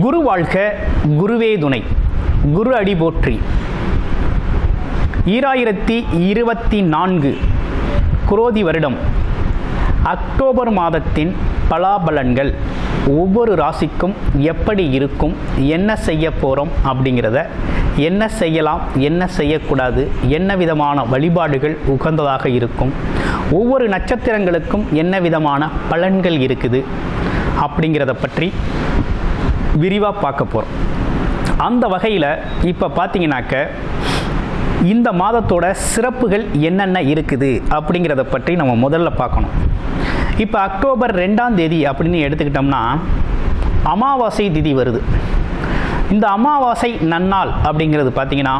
குரு வாழ்க, குருவே துணை, குரு அடி போற்றி. 2024 குரோதி வருடம் அக்டோபர் மாதத்தின் பலாபலன்கள் ஒவ்வொரு ராசிக்கும் எப்படி இருக்கும், என்ன செய்ய போகிறோம் அப்படிங்கிறத, என்ன செய்யலாம், என்ன செய்யக்கூடாது, என்ன விதமான வழிபாடுகள் உகந்ததாக இருக்கும், ஒவ்வொரு நட்சத்திரங்களுக்கும் என்ன விதமான பலன்கள் இருக்குது அப்படிங்கிறத பற்றி விரிவாக பார்க்க போகிறோம். அந்த வகையில் இப்போ பார்த்தீங்கன்னாக்க இந்த மாதத்தோட சிறப்புகள் என்னென்ன இருக்குது அப்படிங்கிறத பற்றி நம்ம முதல்ல பார்க்கணும். இப்போ அக்டோபர் 2ஆம் தேதி அப்படின்னு எடுத்துக்கிட்டோம்னா அமாவாசை திதி வருது. இந்த அமாவாசை நன்னாள் அப்படிங்கிறது பார்த்திங்கன்னா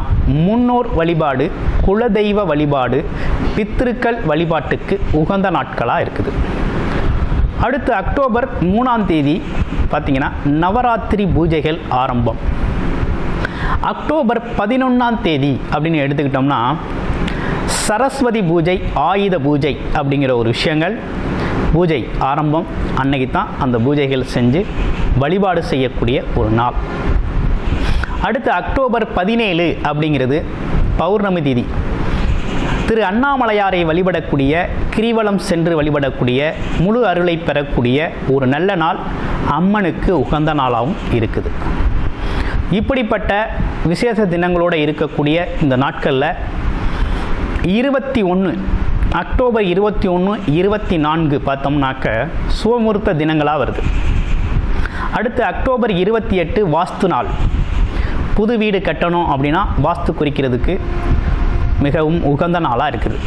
முன்னோர் வழிபாடு, குலதெய்வ வழிபாடு, பித்திருக்கள் வழிபாட்டுக்கு உகந்த நாட்களாக இருக்குது. அடுத்து அக்டோபர் 3ஆம் தேதி பார்த்திங்கன்னா நவராத்திரி பூஜைகள் ஆரம்பம். அக்டோபர் 11ஆம் தேதி அப்படின்னு எடுத்துக்கிட்டோம்னா சரஸ்வதி பூஜை, ஆயுத பூஜை அப்படிங்கிற ஒரு விஷயங்கள் பூஜை ஆரம்பம். அன்னைக்கு தான் அந்த பூஜைகள் செஞ்சு வழிபாடு செய்யக்கூடிய ஒரு நாள். அடுத்து அக்டோபர் 17 அப்படிங்கிறது பௌர்ணமி திதி. திரு அண்ணாமலையாரை வழிபடக்கூடிய, கிரிவலம் சென்று வழிபடக்கூடிய, முழு அருளை பெறக்கூடிய ஒரு நல்ல நாள், அம்மனுக்கு உகந்த நாளாகவும் இருக்குது. இப்படிப்பட்ட விசேஷ தினங்களோடு இருக்கக்கூடிய இந்த நாட்களில் 21 அக்டோபர் 21, 24 பார்த்தோம்னாக்க சுபமுகூர்த்த தினங்களாக வருது. அடுத்து அக்டோபர் 28 வாஸ்து நாள். புது வீடு கட்டணும் அப்படின்னா வாஸ்து குறிக்கிறதுக்கு மிகவும் உகந்த நாளாக இருக்குது.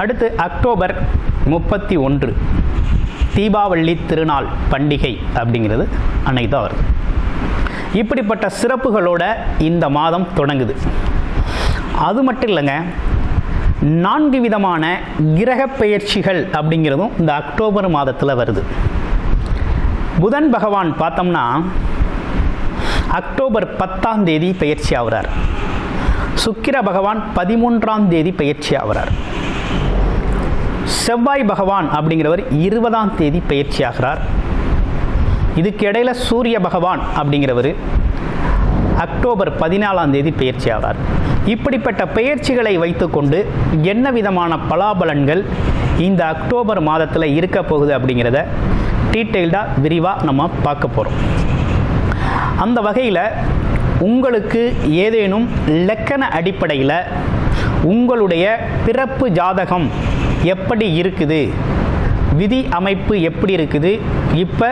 அடுத்து அக்டோபர் 31 தீபாவளி திருநாள் பண்டிகை அப்படிங்கிறது அன்னைக்கு தான் வருது. இப்படிப்பட்ட சிறப்புகளோட இந்த மாதம் தொடங்குது. அது மட்டும் இல்லைங்க, 4 விதமான கிரக பெயர்ச்சிகள் அப்படிங்கிறதும் இந்த அக்டோபர் மாதத்தில் வருது. புதன் பகவான் பார்த்தோம்னா அக்டோபர் 10ஆம் தேதி பெயர்ச்சி ஆகிறார். சுக்கிர பகவான் 13ஆம் தேதி பெயர்ச்சி ஆகிறார். செவ்வாய் பகவான் அப்படிங்கிறவர் 20ஆம் தேதி பெயர்ச்சி ஆகிறார். இதுக்கு இடையில் சூரிய பகவான் அப்படிங்கிறவர் அக்டோபர் 14ஆம் தேதி பெயர்ச்சி ஆகிறார். இப்படிப்பட்ட பெயர்ச்சிகளை வைத்துக்கொண்டு என்ன விதமான பலாபலன்கள் இந்த அக்டோபர் மாதத்தில் இருக்க போகுது அப்படிங்கிறத டீட்டெயில்டாக விரிவாக நம்ம பார்க்க போகிறோம். அந்த வகையில் உங்களுக்கு ஏதேனும் இலக்கண அடிப்படையில் உங்களுடைய பிறப்பு ஜாதகம் எப்படி இருக்குது, விதி அமைப்பு எப்படி இருக்குது, இப்போ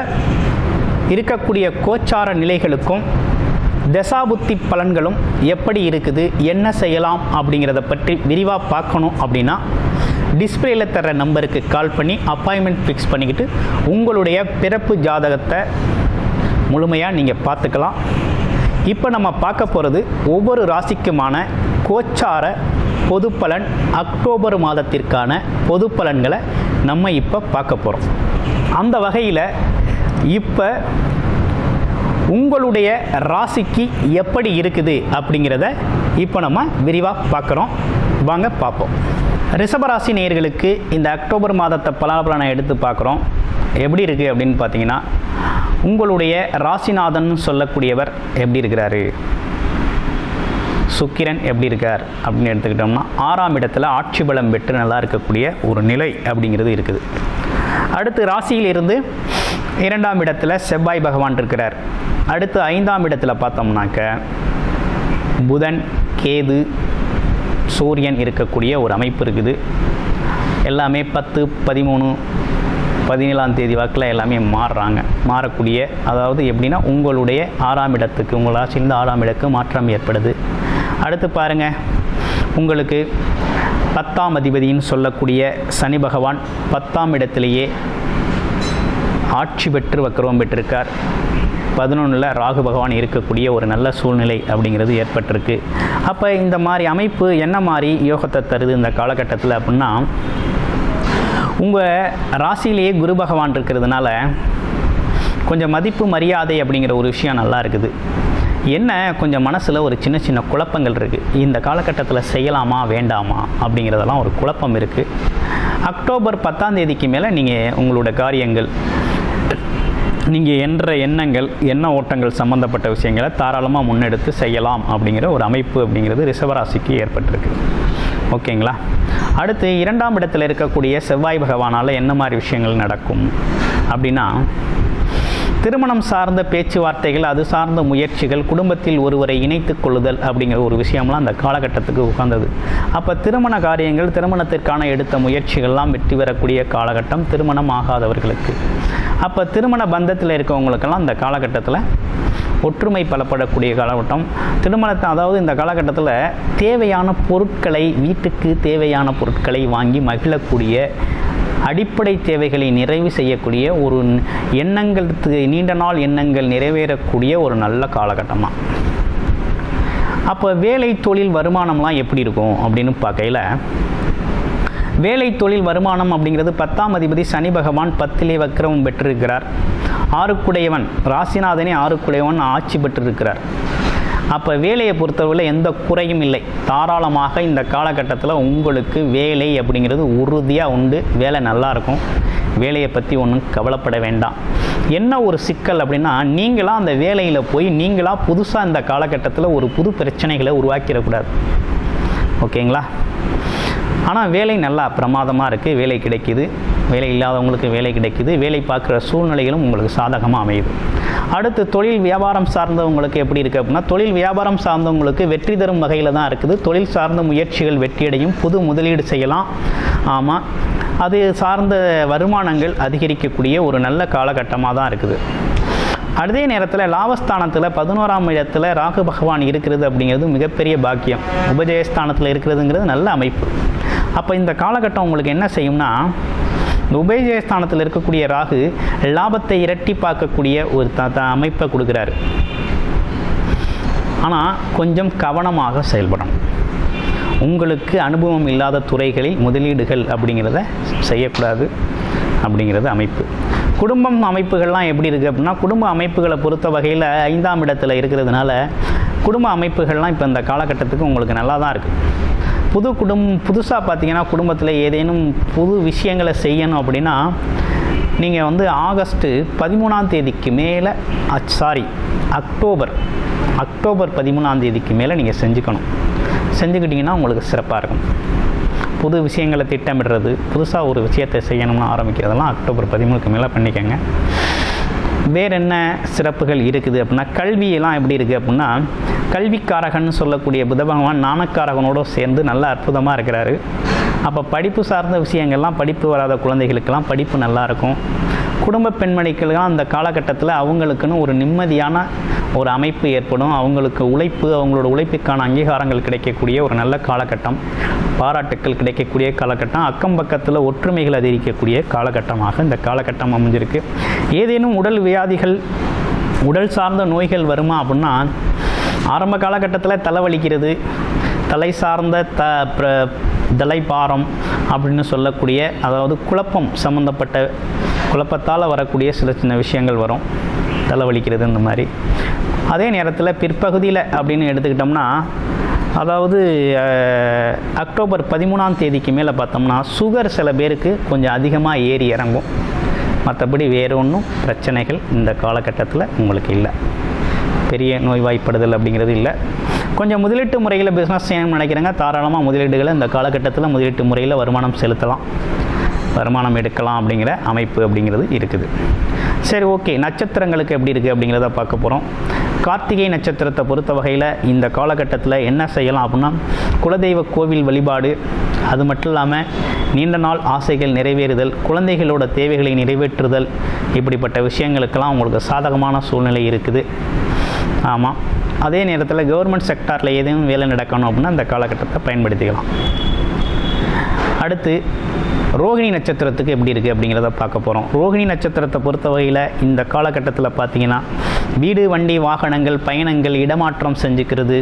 இருக்கக்கூடிய கோச்சார நிலைகளுக்கும் தசாபுத்தி பலன்களும் எப்படி இருக்குது, என்ன செய்யலாம் அப்படிங்கிறத பற்றி விரிவாக பார்க்கணும் அப்படின்னா டிஸ்பிளேயில் தர நம்பருக்கு கால் பண்ணி அப்பாயின்மெண்ட் ஃபிக்ஸ் பண்ணிக்கிட்டு உங்களுடைய பிறப்பு ஜாதகத்தை முழுமையாக நீங்கள் பார்த்துக்கலாம். இப்போ நம்ம பார்க்க போகிறது ஒவ்வொரு ராசிக்குமான கோச்சார பொது பலன், அக்டோபர் மாதத்திற்கான பொது பலன்களை நம்ம இப்போ பார்க்க போகிறோம். அந்த வகையில் இப்போ உங்களுடைய ராசிக்கு எப்படி இருக்குது அப்படிங்கிறத இப்போ நம்ம விரிவாக பார்க்குறோம். வாங்க பார்ப்போம். ரிஷபராசி நேயர்களுக்கு இந்த அக்டோபர் மாதத்தை பலாபலனை எடுத்து பார்க்குறோம். எப்படி இருக்குது அப்படின்னு பார்த்தீங்கன்னா, உங்களுடைய ராசிநாதன் சொல்லக்கூடியவர் எப்படி இருக்கிறாரு, சுக்கிரன் எப்படி இருக்கார் அப்படின்னு எடுத்துக்கிட்டோம்னா 6ஆம் இடத்துல ஆட்சி பலம் பெற்று நல்லா இருக்கக்கூடிய ஒரு நிலை அப்படிங்கிறது இருக்குது. அடுத்து ராசியிலிருந்து 2ஆம் இடத்துல செவ்வாய் பகவான் இருக்கிறார். அடுத்து 5ஆம் இடத்துல பார்த்தோம்னாக்க புதன், கேது, சூரியன் இருக்கக்கூடிய ஒரு அமைப்பு இருக்குது. எல்லாமே 10, 13, 17ஆம் தேதி வாக்கில் எல்லாமே மாறக்கூடிய, அதாவது எப்படின்னா உங்களுடைய 6ஆம் இடத்துக்கு, உங்கள் ராசியிலிருந்து 6ஆம் இடத்துக்கு மாற்றம் ஏற்படுது. அடுத்து பாருங்கள், உங்களுக்கு 10ஆம் அதிபதின்னு சொல்லக்கூடிய சனி பகவான் 10ஆம் இடத்திலேயே ஆட்சி பெற்று வக்ரவம் பெற்றிருக்கார். 11ல் ராகு பகவான் இருக்கக்கூடிய ஒரு நல்ல சூழ்நிலை அப்படிங்கிறது ஏற்பட்டிருக்கு. அப்போ இந்த மாதிரி அமைப்பு என்ன மாதிரி யோகத்தை தருது இந்த காலகட்டத்தில் அப்படின்னா, உங்கள் ராசியிலேயே குரு பகவான் இருக்கிறதுனால கொஞ்சம் மதிப்பு மரியாதை அப்படிங்கிற ஒரு விஷயம் நல்லா இருக்குது. என்ன கொஞ்சம் மனசில் ஒரு சின்ன சின்ன குழப்பங்கள் இருக்குது. இந்த காலகட்டத்தில் செய்யலாமா வேண்டாமா அப்படிங்கிறதெல்லாம் ஒரு குழப்பம் இருக்குது. அக்டோபர் 10ஆம் தேதிக்கு மேலே நீங்கள் உங்களோட காரியங்கள் நீங்கள் என்ற எண்ண ஓட்டங்கள் சம்மந்தப்பட்ட விஷயங்களை தாராளமாக முன்னெடுத்து செய்யலாம் அப்படிங்கிற ஒரு அமைப்பு அப்படிங்கிறது ரிஷபராசிக்கு ஏற்பட்டிருக்கு. ஓகேங்களா? அடுத்து 2ஆம் இடத்தில் இருக்கக்கூடிய செவ்வாய் பகவானால் என்ன மாதிரி விஷயங்கள் நடக்கும் அப்படின்னா, திருமணம் சார்ந்த பேச்சுவார்த்தைகள், அது சார்ந்த முயற்சிகள், குடும்பத்தில் ஒருவரை இணைத்து கொள்ளுதல் அப்படிங்கிற ஒரு விஷயம்லாம் அந்த காலகட்டத்துக்கு உகந்தது. அப்போ திருமண காரியங்கள், திருமணத்திற்கான எடுத்த முயற்சிகள்லாம் வெற்றி பெறக்கூடிய காலகட்டம் திருமணம் ஆகாதவர்களுக்கு. அப்போ திருமண பந்தத்தில் இருக்கவங்களுக்கெல்லாம் இந்த காலகட்டத்தில் ஒற்றுமை பலப்படக்கூடிய காலகட்டம். திருமணத்தை, அதாவது இந்த காலகட்டத்தில் தேவையான பொருட்களை, வீட்டுக்கு தேவையான பொருட்களை வாங்கி மகிழக்கூடிய, அடிப்படை தேவைகளை நிறைவு செய்யக்கூடிய ஒரு எண்ணங்களுக்கு, நீண்ட நாள் எண்ணங்கள் நிறைவேறக்கூடிய ஒரு நல்ல காலகட்டம் தான். அப்போ வேலை தொழில் வருமானம்லாம் எப்படி இருக்கும் அப்படின்னு பார்க்கையில், வேலை தொழில் வருமானம் அப்படிங்கிறது 10ஆம் அதிபதி சனி பகவான் 10லே வக்ரம் பெற்றிருக்கிறார். 6க்குடையவன், ராசிநாதனே 6க்குடையவன் ஆட்சி பெற்றிருக்கிறார். அப்போ வேலையை பொறுத்தவரையில் எந்த குறையும் இல்லை. தாராளமாக இந்த காலகட்டத்தில் உங்களுக்கு வேலை அப்படிங்கிறது உறுதியாக உண்டு. வேலை நல்லாயிருக்கும். வேலையை பற்றி ஒன்றும் கவலைப்பட வேண்டாம். என்ன ஒரு சிக்கல் அப்படின்னா, நீங்களாக அந்த வேலையில் போய் நீங்களாக புதுசாக இந்த காலகட்டத்தில் ஒரு புது பிரச்சனைகளை உருவாக்கிடக்கூடாது. ஓகேங்களா? ஆனால் வேலை நல்லா பிரமாதமாக இருக்குது. வேலை கிடைக்கிது. வேலை இல்லாதவங்களுக்கு வேலை கிடைக்கிது. வேலை பார்க்குற சூழ்நிலைகளும் உங்களுக்கு சாதகமாக அமையுது. அடுத்து தொழில் வியாபாரம் சார்ந்தவங்களுக்கு எப்படி இருக்குது அப்படின்னா, தொழில் வியாபாரம் சார்ந்தவங்களுக்கு வெற்றி தரும் வகையில் தான் இருக்குது. தொழில் சார்ந்த முயற்சிகள் வெற்றியடையும். புது முதலீடு செய்யலாம். ஆமாம், அது சார்ந்த வருமானங்கள் அதிகரிக்கக்கூடிய ஒரு நல்ல காலகட்டமாக தான் இருக்குது. அதே நேரத்தில் லாபஸ்தானத்தில் 11ஆம் இடத்துல ராகு பகவான் இருக்கிறது அப்படிங்கிறது மிகப்பெரிய பாக்கியம். உபஜயஸ்தானத்தில் இருக்கிறதுங்கிறது நல்ல அமைப்பு. அப்போ இந்த காலகட்டம் உங்களுக்கு என்ன செய்யும்னா, இந்த உபஜயஸ்தானத்தில் இருக்கக்கூடிய ராகு லாபத்தை இரட்டி பார்க்கக்கூடிய ஒரு அமைப்பை கொடுக்குறாரு. ஆனால் கொஞ்சம் கவனமாக செயல்படணும். உங்களுக்கு அனுபவம் இல்லாத துறைகளில் முதலீடுகள் அப்படிங்கிறத செய்யக்கூடாது அப்படிங்கிறது அமைப்பு. குடும்பம் அமைப்புகள்லாம் எப்படி இருக்குது அப்படின்னா, குடும்ப அமைப்புகளை பொறுத்த வகையில் 5ஆம் இடத்துல இருக்கிறதுனால குடும்ப அமைப்புகள்லாம் இப்போ இந்த காலகட்டத்துக்கு உங்களுக்கு நல்லா தான் இருக்குது. புதுசாக பார்த்தீங்கன்னா, குடும்பத்தில் ஏதேனும் புது விஷயங்களை செய்யணும் அப்படின்னா, நீங்கள் வந்து ஆகஸ்ட் 13ஆம் தேதிக்கு மேலே, அக்டோபர் 13ஆம் தேதிக்கு மேலே நீங்கள் செஞ்சுக்கிட்டிங்கன்னா உங்களுக்கு சிறப்பாக இருக்கும். புது விஷயங்களை திட்டமிடுறது, புதுசாக ஒரு விஷயத்தை செய்யணும்னு ஆரம்பிக்கிறதெல்லாம் அக்டோபர் 13க்கு மேலே பண்ணிக்கோங்க. வேறு என்ன சிறப்புகள் இருக்குது அப்படின்னா, கல்வியெல்லாம் எப்படி இருக்குது அப்படின்னா, கல்விக்காரகன்னு சொல்லக்கூடிய புத பகவான் ஞானக்காரகனோடு சேர்ந்து நல்ல அற்புதமாக இருக்கிறாரு. அப்போ படிப்பு சார்ந்த விஷயங்கள்லாம், படிப்பு வராத குழந்தைகளுக்கெல்லாம் படிப்பு நல்லாயிருக்கும். குடும்ப பெண்மணிக்கெல்லாம் அந்த காலகட்டத்தில் அவங்களுக்குன்னு ஒரு நிம்மதியான ஒரு அமைப்பு ஏற்படும். அவங்களுக்கு அவங்களோட உழைப்புக்கான அங்கீகாரங்கள் கிடைக்கக்கூடிய ஒரு நல்ல காலகட்டம். பாராட்டுக்கள் கிடைக்கக்கூடிய காலகட்டம். அக்கம் பக்கத்தில் ஒற்றுமைகள் அதிகரிக்கக்கூடிய காலகட்டமாக இந்த காலகட்டம் அமைஞ்சிருக்கு. ஏதேனும் உடல் வியாதிகள், உடல் சார்ந்த நோய்கள் வருமா அப்படின்னா, ஆரம்ப காலகட்டத்தில் தலைவலிக்கிறது, தலை சார்ந்த தலைப்பாரம் அப்படின்னு சொல்லக்கூடிய, அதாவது குழப்பம் சம்மந்தப்பட்ட குழப்பத்தால் வரக்கூடிய சில சின்ன விஷயங்கள் வரும். தலைவலிக்கிறது இந்த மாதிரி. அதே நேரத்தில் பிற்பகுதியில் அப்படின்னு எடுத்துக்கிட்டோம்னா, அதாவது அக்டோபர் 13ஆம் தேதிக்கு மேலே பார்த்தோம்னா சுகர் சில பேருக்கு கொஞ்சம் அதிகமாக ஏறி இறங்கும். மற்றபடி வேறு ஒன்றும் பிரச்சனைகள் இந்த காலகட்டத்தில் உங்களுக்கு இல்லை. பெரிய நோய்வாய்ப்படுதல் அப்படிங்கிறது இல்லை. கொஞ்சம் முதலீட்டு முறையில் பிஸ்னஸ் செய்யணும்னு நினைக்கிறேங்க, தாராளமாக முதலீடுகளை இந்த காலகட்டத்தில் முதலீட்டு முறையில் வருமானம் செலுத்தலாம், வருமானம் எடுக்கலாம் அப்படிங்கிற அமைப்பு அப்படிங்கிறது இருக்குது. சரி, ஓகே. நட்சத்திரங்களுக்கு எப்படி இருக்குது அப்படிங்கிறத பார்க்க போகிறோம். கார்த்திகை நட்சத்திரத்தை பொறுத்த வகையில் இந்த காலகட்டத்தில் என்ன செய்யலாம் அப்படின்னா, குலதெய்வ கோவில் வழிபாடு, அது மட்டும் இல்லாமல் நீண்ட நாள் ஆசைகள் நிறைவேறுதல், குழந்தைகளோட தேவைகளை நிறைவேற்றுதல், இப்படிப்பட்ட விஷயங்களுக்கெல்லாம் உங்களுக்கு சாதகமான சூழ்நிலை இருக்குது. ஆமாம். அதே நேரத்தில் கவர்மெண்ட் செக்டாரில் ஏதேனும் வேலை நடக்கணும் அப்படின்னா இந்த காலகட்டத்தை பயன்படுத்திக்கலாம். அடுத்து ரோகிணி நட்சத்திரத்துக்கு எப்படி இருக்குது அப்படிங்கிறத பார்க்க போகிறோம். ரோகிணி நட்சத்திரத்தை பொறுத்த வகையில் இந்த காலகட்டத்தில் பார்த்திங்கன்னா, வீடு, வண்டி, வாகனங்கள், பயணங்கள், இடமாற்றம் செஞ்சுக்கிறது,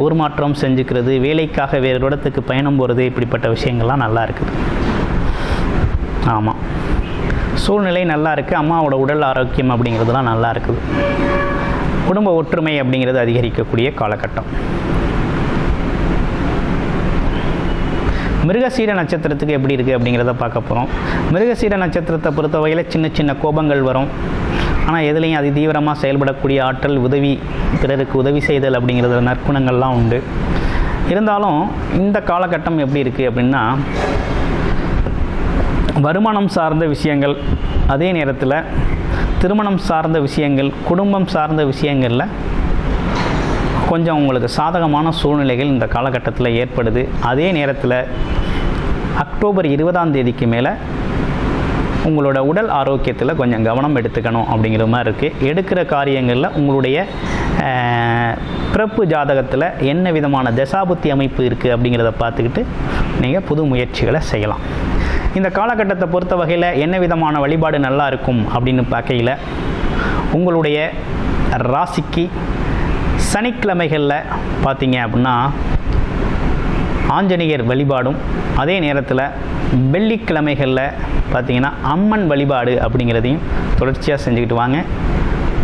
ஊர் மாற்றம் செஞ்சுக்கிறது, வேலைக்காக வேறு இடத்துக்கு பயணம் போகிறது, இப்படிப்பட்ட விஷயங்கள்லாம் நல்லா இருக்குது. ஆமாம், சூழ்நிலை நல்லா இருக்குது. அம்மாவோட உடல் ஆரோக்கியம் அப்படிங்கிறதுலாம் நல்லா இருக்குது. குடும்ப ஒற்றுமை அப்படிங்கிறது அதிகரிக்கக்கூடிய காலகட்டம். மிருகசீர நட்சத்திரத்துக்கு எப்படி இருக்குது அப்படிங்கிறத பார்க்க போகிறோம். மிருகசீர நட்சத்திரத்தை பொறுத்தவரையில் சின்ன சின்ன கோபங்கள் வரும். ஆனால் எதுலேயும் அதி தீவிரமாக செயல்படக்கூடிய ஆற்றல், உதவி, பிறருக்கு உதவி செய்தல் அப்படிங்கிறது நற்குணங்கள்லாம் உண்டு. இருந்தாலும் இந்த காலகட்டம் எப்படி இருக்குது அப்படின்னா, வருமானம் சார்ந்த விஷயங்கள், அதே நேரத்தில் திருமணம் சார்ந்த விஷயங்கள், குடும்பம் சார்ந்த விஷயங்களில் கொஞ்சம் உங்களுக்கு சாதகமான சூழ்நிலைகள் இந்த காலகட்டத்தில் ஏற்படுது. அதே நேரத்தில் அக்டோபர் 20ஆம் தேதிக்கு மேலே உங்களோட உடல் ஆரோக்கியத்தில் கொஞ்சம் கவனம் எடுத்துக்கணும் அப்படிங்கிற மாதிரி இருக்குது. எடுக்கிற காரியங்களில் உங்களுடைய பிறப்பு ஜாதகத்தில் என்ன விதமான தசாபுத்தி அமைப்பு இருக்குது அப்படிங்கிறத பார்த்துக்கிட்டு நீங்கள் புது முயற்சிகளை செய்யலாம். இந்த காலகட்டத்தை பொறுத்த வகையில் என்ன விதமான வழிபாடு நல்லா இருக்கும் அப்படின்னு பார்க்கையில், உங்களுடைய ராசிக்கு சனிக்கிழமைகளில் பார்த்தீங்க அப்படின்னா ஆஞ்சநேயர் வழிபாடும், அதே நேரத்தில் வெள்ளிக்கிழமைகளில் பார்த்திங்கன்னா அம்மன் வழிபாடு அப்படிங்கிறதையும் தொடர்ச்சியாக செஞ்சுக்கிட்டு வாங்க.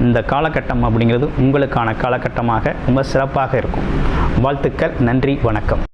இந்த காலகட்டம் அப்படிங்கிறது உங்களுக்கான காலகட்டமாக ரொம்ப சிறப்பாக இருக்கும். வாழ்த்துக்கள். நன்றி. வணக்கம்.